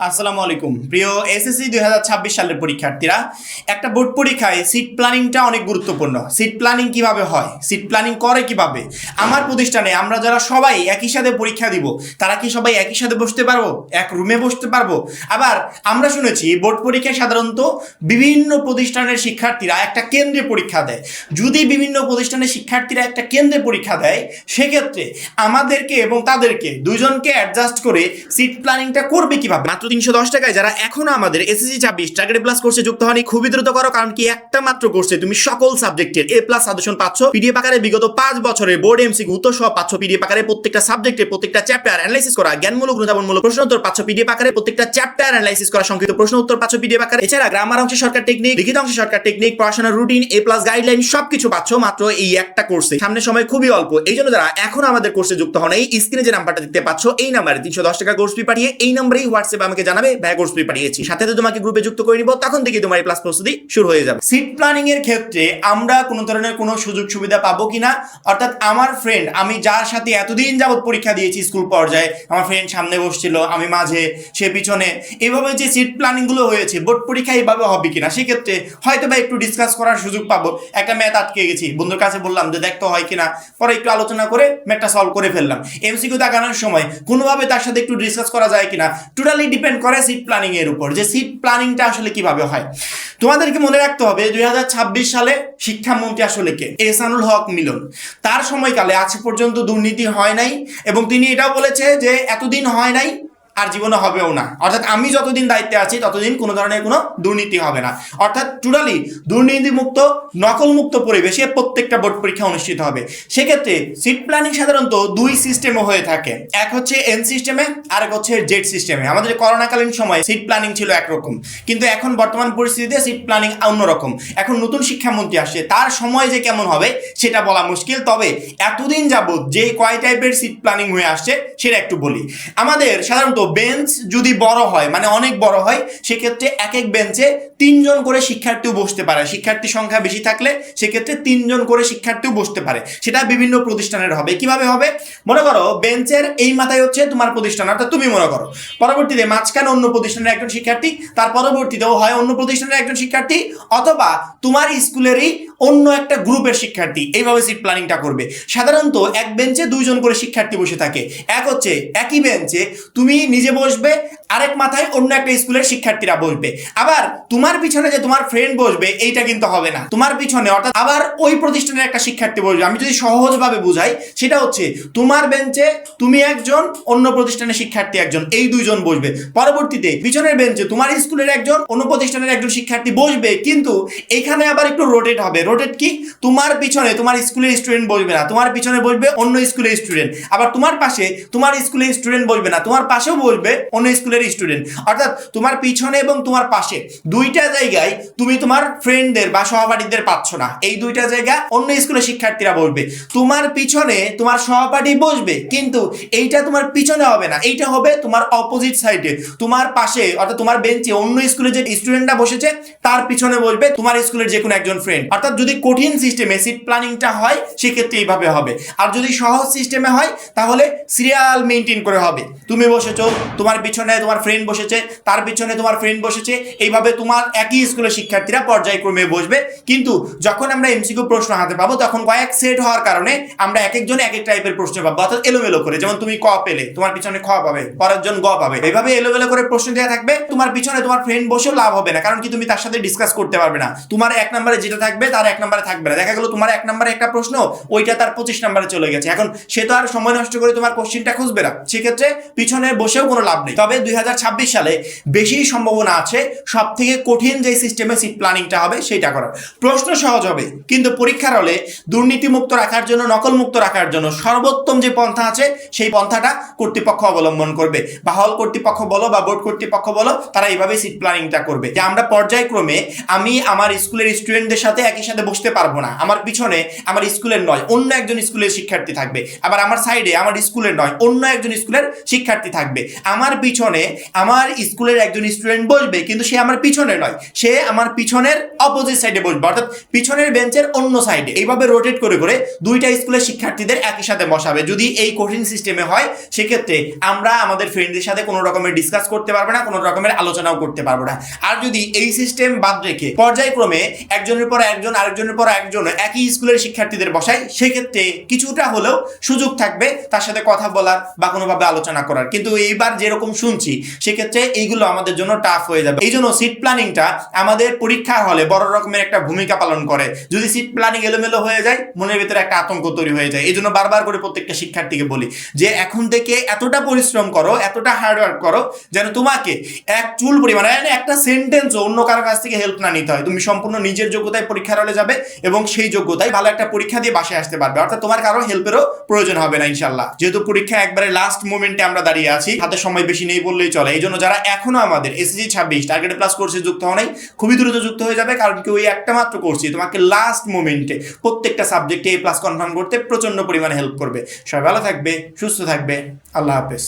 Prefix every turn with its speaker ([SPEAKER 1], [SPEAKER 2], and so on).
[SPEAKER 1] আসসালামু আলাইকুম প্রিয় এসএসসি 2026 সালের পরীক্ষার্থীরা। একটা বোর্ড পরীক্ষায় সিট প্ল্যানিংটা অনেক গুরুত্বপূর্ণ। সিট প্ল্যানিং কিভাবে হয়, সিট প্ল্যানিং করে কিভাবে? আমার প্রতিষ্ঠানে আমরা যারা সবাই একই সাথে পরীক্ষা দিব, তারা কি সবাই একই সাথে বসতে পারবো, এক রুমে বসতে পারবো? আবার আমরা শুনেছি বোর্ড পরীক্ষায় সাধারণত বিভিন্ন প্রতিষ্ঠানের শিক্ষার্থীরা একটা কেন্দ্রে পরীক্ষা দেয়। যদি বিভিন্ন প্রতিষ্ঠানের শিক্ষার্থীরা একটা কেন্দ্রে পরীক্ষা দেয়, সেক্ষেত্রে আমাদেরকে এবং তাদেরকে দুজনকে অ্যাডজাস্ট করে সিট প্ল্যানিংটা করবে কিভাবে? মাত্র 310 টাকায় যারা এখনো আমাদের এসএসসি 26 টার্গেট প্লাস কোর্সে যুক্ত হয়নি, খুবই দ্রুত করো, কারণ কি একটা মাত্র কোর্সে তুমি সকল সাবজেক্টের এ প্লাস সাজেশন পাচ্ছ। পিডিএফ আকারে বিগত 5 বছরের বোর্ড এমসিকিউ উত্তর সহ পাচ্ছ। পিডিএফ আকারে প্রত্যেকটা সাবজেক্টের প্রত্যেকটা চ্যাপ্টার অ্যানালাইসিস করা, জ্ঞানমূলক অনুধাবনমূলক প্রশ্ন উত্তর পাচ্ছ পিডিএফ আকারে। প্রত্যেকটা চ্যাপ্টার অ্যানালাইসিস করা, সংক্ষিপ্ত প্রশ্ন উত্তর পাচ্ছ পিডিএফ আকারে। এছাড়া গ্রামার অংশে শর্টকাট টেকনিক, লিখিত অংশে শর্টকাট টেকনিক, পড়াশোনার রুটিন, এ প্লাস গাইডলাইন সবকিছু পাচ্ছ মাত্র এই একটা কোর্সে। সামনে সময় খুবই অল্প, এই জন্য যারা এখন আমাদের কোর্সে যুক্ত হন, এই স্ক্রিনে যে নাম্বারটা দেখতে পাচ্ছ এই নাম্বারে 310 টাকা কোর্স ফি পাঠিয়ে এই নাম্বারেই হোয়াটসঅ্যাপে আমাকে জানাবে ভাই কোর্স ফি পাঠিয়েছি, সাথে তোমাকে গ্রুপে যুক্ত করে নিব, তখন থেকে তোমার এই প্লাস প্রস্তুতি শুরু হয়ে যাবে। সিট প্ল্যানিং এর ক্ষেত্রে আমরা কোনো ধরনের কোনো সুযোগ সুবিধা পাবো কিনা, অর্থাৎ আমার ফ্রেন্ড, আমি যার সাথে এতদিন যাবত পরীক্ষা দিয়েছি স্কুল পর্যায়ে, আমার ফ্রেন্ড সামনে বসছিল, আমি মাঝে, সে পিছনে, এইভাবে যে সিট প্ল্যানিং গুলো হয়েছে বোর্ড পরীক্ষা এইভাবে হবে কিনা, সেক্ষেত্রে হয়তো বা একটু ডিসকাস করার সুযোগ পাবো। একটা ম্যাথ আটকে গেছি, বন্ধুর কাছে বললাম যে দেখতে হয় কিনা, পরে একটু আলোচনা করে ম্যাথটা সলভ করে ফেললাম। এমসিকিউ দেখানোর সময় কোনোভাবে তার সাথে একটু ডিসকাস করা যায় কিনা, টোটালি ডিপেন্ড করে সিট প্ল্যানিং এর উপর, যে সিট প্ল্যানিংটা আসলে কিভাবে হয়। তোমাদেরকে মনে রাখতে হবে 2026 সালে শিক্ষামন্ত্রী আসলে কে? এহসানুল হক মিলন। তার সময়কালে আজ পর্যন্ত দুর্নীতি হয় নাই, এবং তিনি এটাও বলেছে যে এতদিন হয় নাই আর জীবনে হবেও না, অর্থাৎ আমি যতদিন দায়িত্বে আছি ততদিন কোনো ধরনের কোনো দুর্নীতি হবে না, অর্থাৎ টোটালি দুর্নীতিমুক্ত নকলমুক্ত পরিবেশে প্রত্যেকটা বোর্ড পরীক্ষা অনুষ্ঠিত হবে। সেক্ষেত্রে সিট প্ল্যানিং সাধারণত দুই সিস্টেমে হয়ে থাকে, এক হচ্ছে এন সিস্টেমে, আর এক হচ্ছে জেড সিস্টেমে। আমাদের করোনাকালীন সময় সিট প্ল্যানিং ছিল একরকম, কিন্তু এখন বর্তমান পরিস্থিতিতে সিট প্ল্যানিং অন্যরকম। এখন নতুন শিক্ষামন্ত্রী আসছে, তার সময় যে কেমন হবে সেটা বলা মুশকিল। তবে এতদিন যাবত যে কয় টাইপের সিট প্ল্যানিং হয়ে আসছে সেটা একটু বলি। আমাদের সাধারণত বেঞ্চ যদি বড় হয়, মানে অনেক বড় হয়, সেক্ষেত্রে এক এক বেঞ্চে 3 জন করে শিক্ষার্থীও বসতে পারে। শিক্ষার্থী সংখ্যা বেশি থাকলে সেক্ষেত্রে 3 জন করে শিক্ষার্থীও বসতে পারে। সেটা বিভিন্ন প্রতিষ্ঠানের হবে। কিভাবে হবে? মনে করো বেঞ্চের এই মাথায় হচ্ছে তোমার প্রতিষ্ঠান, অর্থাৎ তুমি মনে করো, পরবর্তীতে মাঝখানে অন্য প্রতিষ্ঠানের একজন শিক্ষার্থী, তার পরবর্তীতেও হয় অন্য প্রতিষ্ঠানের একজন শিক্ষার্থী, অথবা তোমার স্কুলেরই অন্য একটা গ্রুপের শিক্ষার্থী। এইভাবে সিট প্ল্যানিংটা করবে। সাধারণত এক বেঞ্চে 2 জন করে শিক্ষার্থী বসে থাকে। এক হচ্ছে একই বেঞ্চে তুমি নিজে বসবে, আরেক মাথায় অন্য একটা স্কুলের শিক্ষার্থীরা বসবে। আবার তোমার পিছনে যে তোমার ফ্রেন্ড বসবে এইটা কিন্তু হবে না, তোমার পিছনে অর্থাৎ আবার ওই প্রতিষ্ঠানের একটা শিক্ষার্থী বসবে। আমি যদি সহজভাবে বুঝাই, সেটা হচ্ছে তোমার বেঞ্চে তুমি একজন, অন্য প্রতিষ্ঠানের শিক্ষার্থী একজন, এই 2 জন বসবে। পরবর্তীতে পিছনের বেঞ্চে তোমার স্কুলের একজন, অন্য প্রতিষ্ঠানের একজন শিক্ষার্থী বসবে, কিন্তু এখানে আবার একটু রোটেট হবে। রোটেট কি? তোমার পিছনে তোমার স্কুলের স্টুডেন্ট বসবে না, তোমার পিছনে বসবে অন্য স্কুলের স্টুডেন্ট। আবার তোমার পাশে তোমার স্কুলের স্টুডেন্ট বসবে না, তোমার পাশেও বসবে অন্য স্কুলের স্টুডেন্ট। অর্থাৎ তোমার পিছনে এবং তোমার পাশে দুইটা জায়গায় তুমি তোমার ফ্রেন্ডদের বা সহপাঠীদের পাচ্ছ না। এই দুইটা জায়গা অন্য স্কুলের শিক্ষার্থীরা বসবে। তোমার পিছনে তোমার সহপাঠী বসবে, কিন্তু এইটা তোমার পিছনে হবে না, এইটা হবে তোমার অপোজিট সাইডে। তোমার পাশে অর্থাৎ তোমার বেঞ্চে অন্য স্কুলে যে স্টুডেন্টরা বসেছে তার পিছনে বসবে তোমার স্কুলের যে কোনো একজন ফ্রেন্ড। অর্থাৎ যদি কঠিন সিস্টেমে সিট প্ল্যানিংটা হয় সেক্ষেত্রে এইভাবে হবে, আর যদি সহজ সিস্টেমে হয় তাহলে সিরিয়াল মেনটেন করে হবে। তুমি বসেছো, তোমার পিছনে তোমার ফ্রেন্ড বসেছে, তার পিছনে তোমার ফ্রেন্ড বসেছে, এইভাবে তোমার একই স্কুলের শিক্ষার্থীরা পর্যায়ক্রমে বসবে। কিন্তু যখন আমরা এমসিকিউ প্রশ্ন হাতে পাবো, তখন কয়েক সেট হওয়ার কারণে আমরা এক একজন এক এক টাইপের প্রশ্ন পাবো, অর্থাৎ এলোমেলো করে। যেমন তুমি ক পেলে, তোমার পিছনে খ পাবে, পরের জন গ পাবে, এইভাবে এলোমেলো করে প্রশ্ন দেওয়া থাকবে। তোমার পিছনে তোমার ফ্রেন্ড বসেও লাভ হবে না, কারণ কি তুমি তার সাথে ডিসকাস করতে পারবে না। তোমার 1 নম্বরে যেটা থাকবে তার 1 নম্বরে থাকবে না। দেখা গেল তোমার 1 নম্বরে একটা প্রশ্ন, ওইটা তার 25 নম্বরে চলে গেছে। এখন সে তো আর সময় নষ্ট করে তোমার কোশ্চেনটা খুঁজবে না, সেক্ষেত্রে পিছনে বসেও কোনো লাভ নেই। তবে 2026 সালে বেশি সম্ভাবনা আছে সব থেকে কঠিন যে সিস্টেমে সিট প্ল্যানিংটা হবে সেটা করার। প্রশ্ন সহজ হবে, কিন্তু পরীক্ষার হলে দুর্নীতিমুক্ত রাখার জন্য, নকলমুক্ত রাখার জন্য সর্বোত্তম যে পন্থা আছে সেই পন্থাটা কর্তৃপক্ষ অবলম্বন করবে। বা হল কর্তৃপক্ষ বলো বা বোর্ড কর্তৃপক্ষ বলো, তারা এইভাবে সিট প্ল্যানিংটা করবে, যে আমরা পর্যায়ক্রমে আমি আমার স্কুলের স্টুডেন্টদের সাথে একই সাথে সাথে বসতে পারবো না, আমার পিছনে আমার স্কুলের নয় অন্য একজন স্কুলের শিক্ষার্থী থাকবে, আবার আমার সাইডে আমার স্কুলের নয় অন্য একজন স্কুলের শিক্ষার্থী থাকবে, আমার পিছনে আমার স্কুলের একজন স্টুডেন্ট বসবে কিন্তু সে আমার পিছনে নয়, সে আমার পিছনের অপোজিট সাইডে বসবে, অর্থাৎ পিছনের বেঞ্চের অন্য সাইডে। এইভাবে রোটেট করে করে দুইটা স্কুলের শিক্ষার্থীদের একই সাথে বসাবে। যদি এই কঠিন সিস্টেমে হয় সেক্ষেত্রে আমরা আমাদের ফ্রেন্ডদের সাথে কোনো রকমের ডিসকাস করতে পারবো না, কোনো রকমের আলোচনাও করতে পারবো না। আর যদি এই সিস্টেম বাদ রেখে পর্যায়ক্রমে একজনের পর একজন আরেকজনের পর একজন একই স্কুলের শিক্ষার্থীদের বসাই, সেক্ষেত্রে কিছুটা হলেও সুযোগ থাকবে তার সাথে কথা বলার বা কোনোভাবে আলোচনা করার। কিন্তু এইবার যেরকম শুনছি সেক্ষেত্রে এইগুলো আমাদের জন্য টাফ হয়ে যাবে। এই জন্য সিট প্ল্যানিংটা আমাদের পরীক্ষার হলে বড় রকমের একটা ভূমিকা পালন করে। যদি সিট প্ল্যানিং এলোমেলো হয়ে যায় মনের ভিতরে একটা আতঙ্ক তৈরি হয়ে যায়। এই জন্য বারবার করে প্রত্যেকটা শিক্ষার্থীকে বলি যে এখন থেকে এতটা পরিশ্রম করো, এতটা হার্ডওয়ার্ক করো যেন তোমাকে এক চুল পরিমাণে একটা সেন্টেন্সও অন্য কারো কাছ থেকে হেল্প না নিতে হয়। তুমি সম্পূর্ণ নিজের যোগ্যতায় পরীক্ষার হলে যাবে এবং সেই যোগ্যতায় ভালো একটা পরীক্ষা দিয়ে বাসায় আসতে পারবে, অর্থাৎ তোমার কারো হেল্পেরও প্রয়োজন হবে না ইনশাল্লাহ। যেহেতু পরীক্ষা একবারে লাস্ট মোমেন্টে আমরা দাঁড়িয়ে আছি, হাতে সময় বেশি নেই বললেই চলে। এই জন্য যারা এখনো আমাদের এসএসসি 26 টার্গেট প্লাস কোর্সে যুক্ত হও নাই, খুবই দ্রুত যুক্ত হয়ে যাবে, কারণ কি ওই একটা মাত্র কোর্সই তোমাকে লাস্ট মোমেন্টে প্রত্যেকটা সাবজেক্টে A+ কনফার্ম করতে প্রচন্ড পরিমাণে হেল্প করবে। সবাই ভালো থাকবে, সুস্থ থাকবে, আল্লাহ হাফেজ।